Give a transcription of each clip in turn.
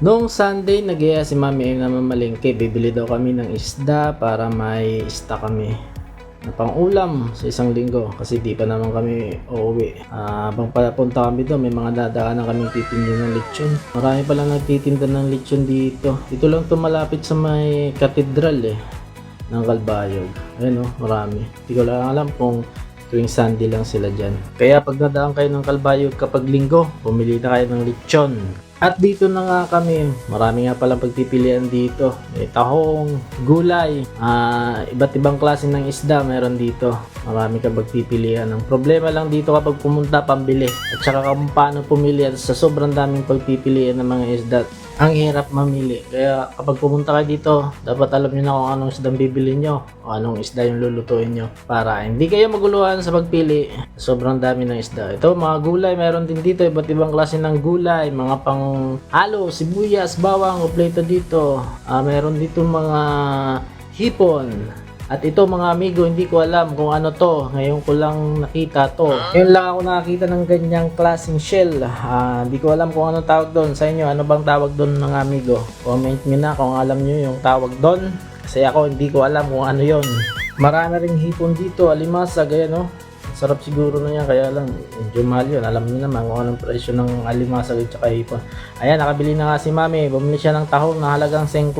Noong Sunday, nag-iya si Mami ay namamalengke. Bibili daw kami ng isda para may isda kami na pang-ulam sa isang linggo kasi di pa naman kami uuwi. Habang papunta kami doon, may mga dadaanan kaming titinda ng lechon. Marami palang nagtitinda ng lechon dito. Dito lang to malapit sa may katedral ng Calbayog. Ayun marami. Hindi ko lang alam kung tuwing Sunday lang sila dyan. Kaya pag nadaan kayo ng Calbayog kapag linggo, bumili na kayo ng lechon. At dito na nga kami, marami nga palang pagpipilian dito. May tahong, gulay, iba't ibang klase ng isda meron dito. Marami kang pagpipilian. Ang problema lang dito kapag pumunta pambili at saka kung paano pumili at sa sobrang daming pagpipilian ng mga isda, ang hirap mamili. Kaya kapag pumunta kayo dito, dapat alam nyo na kung anong isdang bibili nyo o anong isda yung lulutuin nyo para hindi kayo maguluhan sa pagpili. Sobrang dami ng isda. Ito mga gulay, meron din dito iba't ibang klase ng gulay, mga pang halo, sibuyas, bawang, kompleto dito. Meron dito mga hipon. At ito mga amigo, hindi ko alam kung ano to. Ngayon ko lang nakita to. Ngayon lang ako nakakita ng ganyang klaseng shell. Hindi ko alam kung ano tawag doon. Sa inyo, ano bang tawag doon mga amigo? Comment nyo na kung alam nyo yung tawag doon. Kasi ako hindi ko alam kung ano yon. Marami ring hipon dito, alimasag, ayan Sarap siguro na yan, kaya lang medyo mahal yun. Alam niyo naman kung anong presyo ng alimasag at saka hipon. Ayan, nakabili na nga si Mami. Bumili siya ng tahong na halagang 50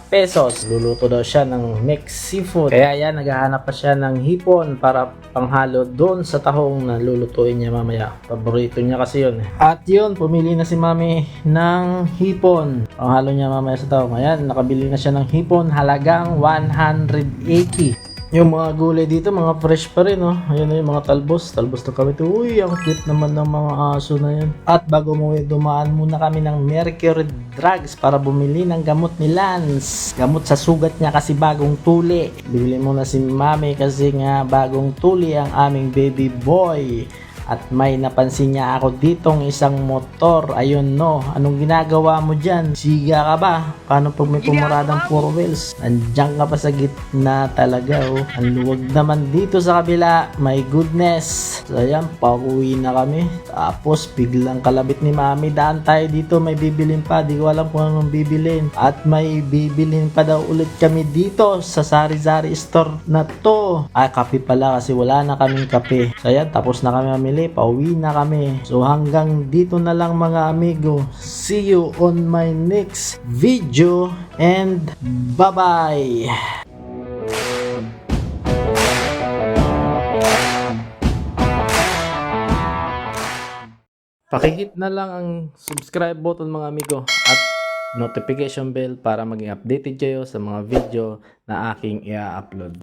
pesos. Luluto daw siya ng mixed seafood. Kaya yan, naghahanap pa siya ng hipon para panghalo doon sa tahong na lulutuin niya mamaya. Paborito niya kasi yun. At yun, pumili na si Mami ng hipon. Panghalo niya mamaya sa tahong. Ayan, nakabili na siya ng hipon halagang 180. Yung mga gulay dito, mga fresh pa rin, Ayun yung mga talbos. Talbos na kami ito. Uy, ang cute naman ng mga aso na yan. At bago umuwi, dumaan muna kami ng Mercury Drugs para bumili ng gamot ni Lance. Gamot sa sugat niya kasi bagong tuli. Bibili muna si Mami kasi nga bagong tuli ang aming baby boy. At may napansin niya ako ditong isang motor. Ayun anong ginagawa mo dyan? Siga ka ba? Paano pag may pumuradang 4 wheels? Nandiyan ka pa sa gitna talaga Ang luwag naman dito sa kabila. My goodness. So ayan, pauwi na kami. Tapos biglang kalabit ni Mami, daan tayo dito, may bibilin pa. Di ko alam kung anong bibilin. At may bibilin pa daw ulit kami dito sa sari-sari store na to. Kape pala kasi wala na kaming kape. So ayan, tapos na kami mamili. Pauwi na kami. So hanggang dito na lang mga amigo. See you on my next video and bye-bye! Pakihit na lang ang subscribe button mga amigo at notification bell para maging updated kayo sa mga video na aking i-upload.